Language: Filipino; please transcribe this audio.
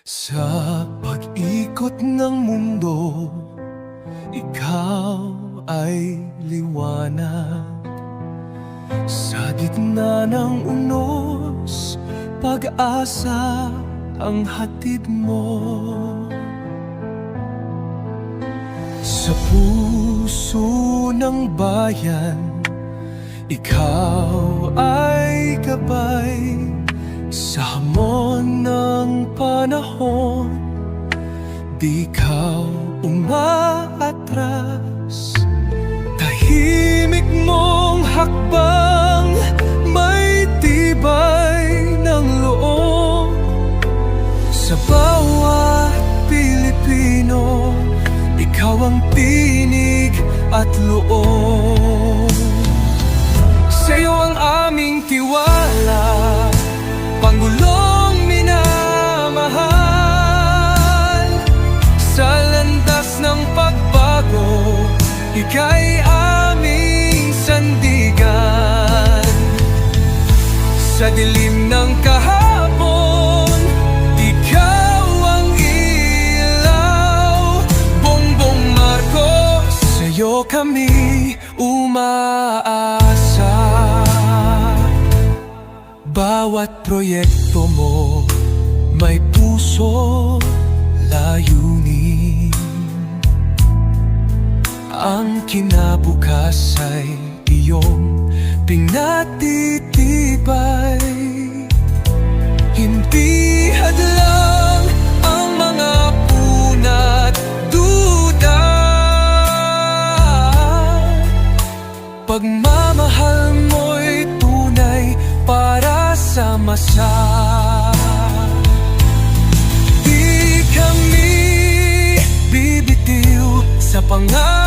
Sa pag-ikot ng mundo, ikaw ay liwanag. Sa gitna ng unos, pag-asa ang hatid mo. Sa puso ng bayan, ikaw ay gabay. Sa hamon ng panahon, di ikaw umaatras. Tahimik mong hakbang, may tibay ng loob. Sa bawat Pilipino, ikaw ang tinig at loob. Sa'yo ang aming tiwala, Pangulong minamahal. Sa landas ng pagbago, ika'y aming sandigan. Sa dilim ng kahapon, ikaw ang ilaw. Bongbong Marcos, sa'yo kami umaasa. Bawat proyekto mo may puso, layunin. Ang kinabukas ay iyong pinatitibay. Hindi hadlang ang mga puna't duda. Pagmamahal mo'y tunay para sa masa. Di kami bibitiw sa pangarap.